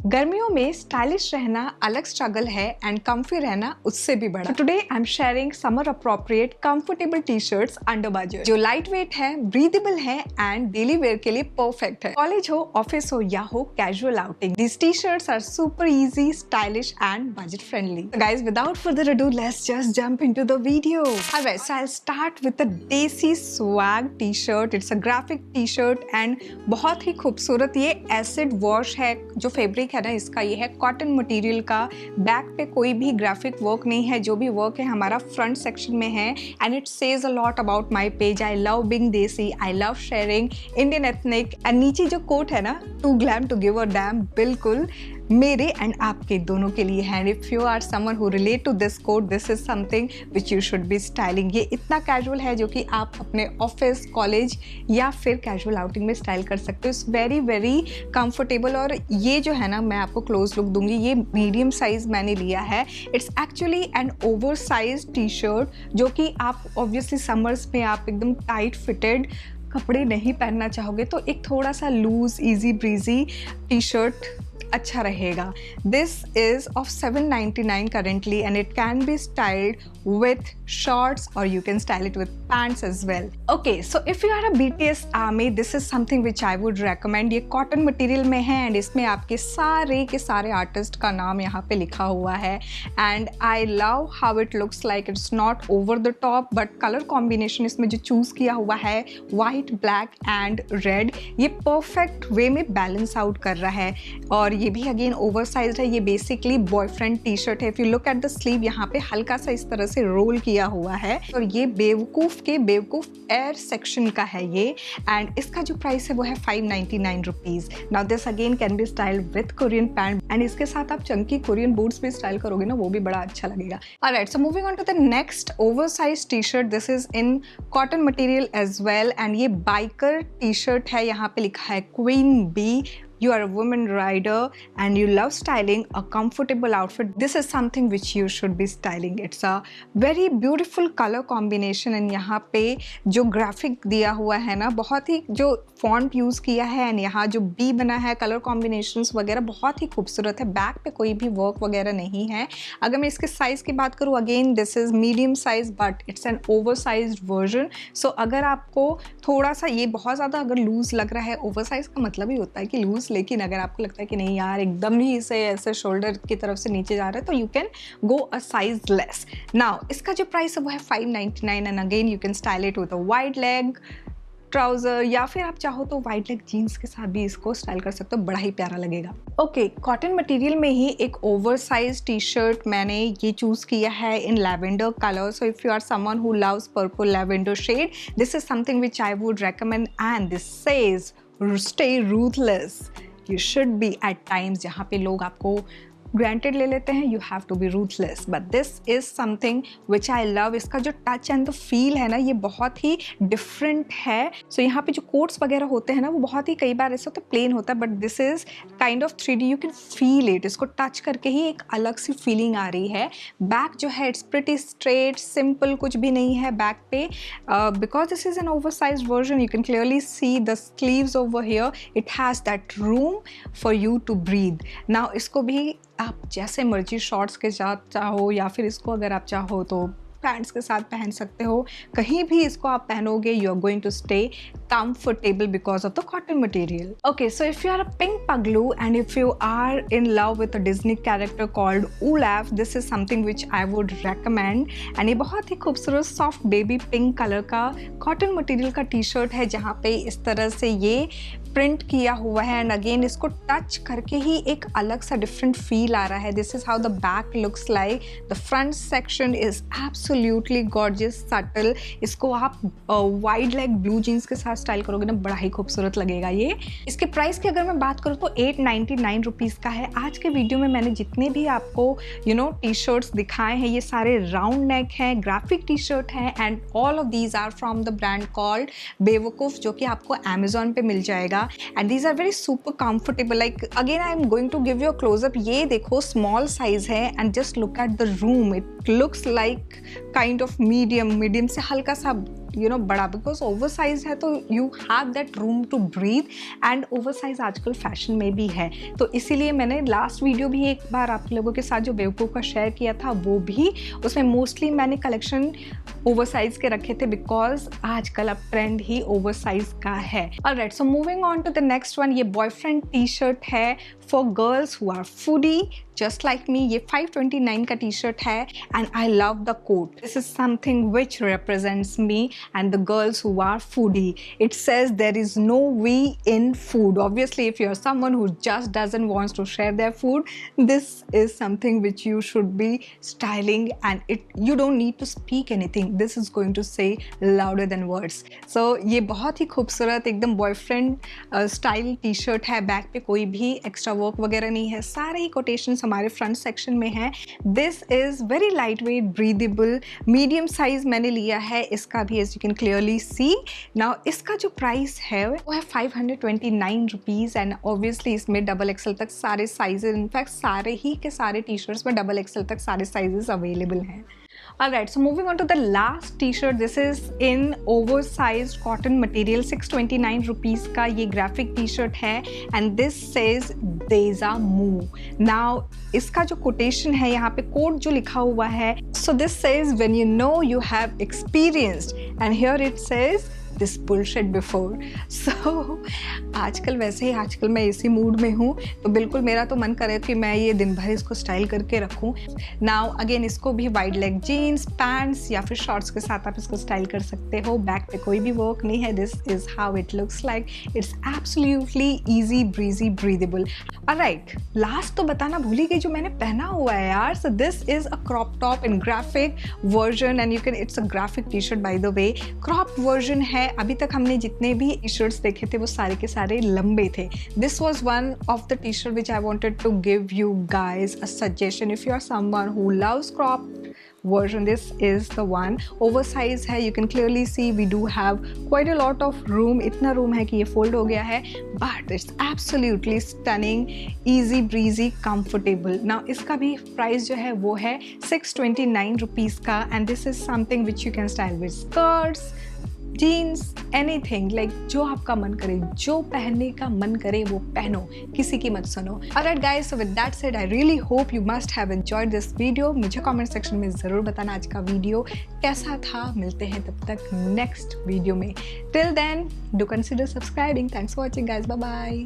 गर्मियों में स्टाइलिश रहना अलग स्ट्रगल है एंड कंफी रहना उससे भी बड़ा। Today I am sharing summer appropriate comfortable T shirts under budget जो लाइट वेट है, ब्रीदेबल है एंड डेली वेयर के लिए परफेक्ट है। कॉलेज हो, ऑफिस हो या हो casual outing, these t-shirts are super easy, stylish and budget friendly. So guys, without further ado, let's just jump into the video. Alright, so I'll start with the Desi Swag t-shirt. It's a graphic t-shirt and बहुत ही खूबसूरत ये acid wash है। जो fabric है ना इसका, ये है कॉटन मटेरियल का। बैक पे कोई भी ग्राफिक वर्क नहीं है, जो भी वर्क है हमारा फ्रंट सेक्शन में है and it says a lot about my page. I love being desi, I love sharing Indian ethnic. And नीचे जो कोट है ना, to glam to give a damn, बिल्कुल मेरे एंड आपके दोनों के लिए है। If you are someone who relate to this quote, this is something which you should be styling. ये इतना कैजुअल है जो कि आप अपने ऑफिस, कॉलेज या फिर कैजुअल आउटिंग में स्टाइल कर सकते हो। It's very very comfortable. और ये जो है ना, मैं आपको क्लोज लुक दूंगी, ये मीडियम साइज मैंने लिया है। It's actually an over size T shirt जो कि आप ऑब्वियसली समर्स में आप एकदम टाइट फिटेड कपड़े नहीं पहनना चाहोगे तो एक थोड़ा सा loose easy breezy T shirt अच्छा रहेगा। This is of 799 currently and it can be styled with shorts or you can style it with pants as well. Okay, so if you are a BTS army, this is something which I would recommend. ये cotton material में है and इसमें आपके सारे के सारे artist का नाम यहाँ पे लिखा हुआ है and I love how it looks like. It's not over the top but colour combination इसमें जो चूज किया हुआ है वाइट, ब्लैक एंड रेड, ये परफेक्ट वे में बैलेंस आउट कर रहा है। और ये भी अगेन ओवर साइज है। ये बेसिकली बॉयफ्रेंड टी शर्ट है। If you look at the sleeve, यहाँ पे हल्का सा इस तरह से रोल किया हुआ है और ये बेवकूफ एयर सेक्शन का है ये। एंड इसका जो प्राइस है वो है 599 rupees. Now this again can be styled with Korean pant and इसके साथ आप चंकी कोरियन बूट्स भी स्टाइल करोगे ना, वो भी बड़ा अच्छा लगेगा। Alright, so moving on to the next over size T shirt. This is in cotton material as well and ये बाइकर टी शर्ट है। यहाँ पे लिखा है queen bee. You are a woman rider and you love styling a comfortable outfit. This is something which you should be styling. It's a very beautiful color combination and यहाँ पे जो graphic दिया हुआ है ना, बहुत ही जो फॉन्ट यूज़ किया है एंड यहाँ जो बी बना है, कलर कॉम्बिनेशंस वगैरह बहुत ही खूबसूरत है। बैक पे कोई भी वर्क वगैरह नहीं है। अगर मैं इसके साइज़ की बात करूँ, again this is medium size but it's an over size version. So अगर आपको थोड़ा सा ये बहुत ज़्यादा अगर लूज़ लग रहा है, ओवर साइज का मतलब ही होता है कि लूज़, लेकिन अगर आपको लगता है कि नहीं यार एकदम ही इसे ऐसे शोल्डर की तरफ से नीचे जा रहा है तो you can go a size less. Now इसका जो प्राइस है वो है 599 and again you can style it with a wide leg trouser या फिर आप चाहो तो वाइड लेग जीन्स के साथ भी इसको स्टाइल कर सकते हो, बड़ा ही प्यारा लगेगा। ओके, कॉटन मटेरियल में ही एक ओवर साइज टी शर्ट मैंने ये चूज किया है in lavender colour. So if you are someone who loves purple lavender shade, this is something which I would recommend and this says stay ruthless. You should be at times जहाँ पे लोग आपको granted ले लेते हैं, you have to be ruthless, but this is something which I love. इसका जो touch and the feel है ना, ये बहुत ही डिफरेंट है। सो यहाँ पे जो कोट्स वगैरह होते हैं ना, वो बहुत ही कई बार ऐसा होता है प्लेन होता है, but this is kind of 3D, you can feel it. इसको टच करके ही एक अलग सी फीलिंग आ रही है। बैक जो है इट्स प्रिटी स्ट्रेट, सिंपल, कुछ भी नहीं है बैक पे। Because this is an over size version, you can clearly see the sleeves over here, it has that room for you to breathe. Now इसको भी आप जैसे मर्जी शॉर्ट्स के साथ चाहो या फिर इसको अगर आप चाहो तो पैंट्स के साथ पहन सकते हो। कहीं भी इसको आप पहनोगे, you are going to stay comfortable because of the cotton material. Okay, so if you are a pink paglu and if you are in love with a Disney character called Olaf, this is something which I would recommend. And ये बहुत ही खूबसूरत soft baby pink colour का cotton material का T shirt है जहाँ पे इस तरह से ये प्रिंट किया हुआ है एंड अगेन इसको टच करके ही एक अलग सा डिफरेंट फील आ रहा है। This is how the back looks like. The front section is absolutely gorgeous subtle. इसको आप वाइड लेग ब्लू जीन्स के साथ स्टाइल करोगे ना, बड़ा ही खूबसूरत लगेगा ये। इसके प्राइस की अगर मैं बात करूँ तो 899 रुपीज़ का है। आज के वीडियो में मैंने जितने भी आपको टी शर्ट्स दिखाए हैं, ये सारे राउंड नेक हैं, ग्राफिक टी शर्ट हैं and all of these are from the brand called Bewakoof, जो कि आपको अमेजोन पे मिल जाएगा। And these are very super comfortable. Like again I am going to give you a closeup. ये देखो स्मॉल साइज है and just look at the room, it looks like kind of medium से हल्का सा you know बड़ा, because over size है तो you have that room to breathe, and over size आजकल फैशन में भी है। तो इसीलिए मैंने लास्ट वीडियो भी एक बार आप लोगों के साथ जो बेवकूफ़ का शेयर किया था वो भी, उसमें मोस्टली मैंने कलेक्शन ओवर साइज के रखे थे, बिकॉज आजकल अब ट्रेंड ही ओवर साइज का है। Alright, so moving on to the next one. ये बॉयफ्रेंड टी शर्ट है for girls who are foodie just like me. ये 529 का टी शर्ट है and I love the quote. This is something which represents me and the girls who are foodie. It says there is no we in food. Obviously if you are someone who just doesn't wants to share their food, this is something which you should be styling, and you don't need to speak anything. This is going to say louder than words. So ये बहुत ही खूबसूरत एकदम boyfriend style T shirt है। Back पे कोई भी extra work वगैरह नहीं है, सारे ही कोटेशंस हमारे फ्रंट सेक्शन में हैं। This is very light weight, breathable, medium size मैंने लिया है इसका भी, as you can clearly see. Now इसका जो प्राइस है वो है 529 रुपीज़, एंड ऑब्वियसली इसमें डबल एक्सल तक सारे साइजेज, इनफैक्ट सारे ही के सारे टी शर्ट्स में डबल एक्सल तक सारे साइजेस अवेलेबल हैं। Alright, so moving on to the last t-shirt. This is in oversized cotton material, 629 rupees का ये graphic t-shirt है, and this says Deja Mu. Now इसका जो quotation है यहाँ पे quote जो लिखा हुआ है, so this says when you know you have experienced, and here it says this bullshit before. So आजकल वैसे ही आजकल मैं इसी मूड में हूँ, तो बिल्कुल मेरा तो मन करे कि मैं ये दिन भर इसको स्टाइल करके रखूँ। नाउ अगेन इसको भी वाइड लेग जीन्स, पैंट्स या फिर शॉर्ट्स के साथ आप इसको स्टाइल कर सकते हो। बैक पे कोई भी वर्क नहीं है। This is how it looks like. It's absolutely easy breezy breathable. Alright, last तो बताना भूल ही गई जो मैंने पहना हुआ है यार। So this is a crop top in graphic version, and you can, it's a graphic T shirt by the way, crop version है। अभी तक हमने जितने भी टी शर्ट्स देखे थे वो सारे के सारे लंबे थे। This was one of the T shirt which I wanted to give you guys a suggestion if you are someone who loves crop version. This is the one. Oversize है, you can clearly see we do have quite a lot of room. इतना room है कि ये fold हो गया है, but it's absolutely stunning, easy breezy, comfortable. Now इसका भी price जो है वो है 629 rupees का, and this is something which you can style with skirts, jeans, anything, like जो आपका मन करे, जो पहनने का मन करे वो पहनो, किसी की मत सुनो। Alright guys, so with that said I really hope you must have enjoyed this video. मुझे कमेंट सेक्शन में ज़रूर बताना आज का वीडियो कैसा था। मिलते हैं तब तक नेक्स्ट वीडियो में। Till then do consider subscribing. Thanks for watching guys, bye bye.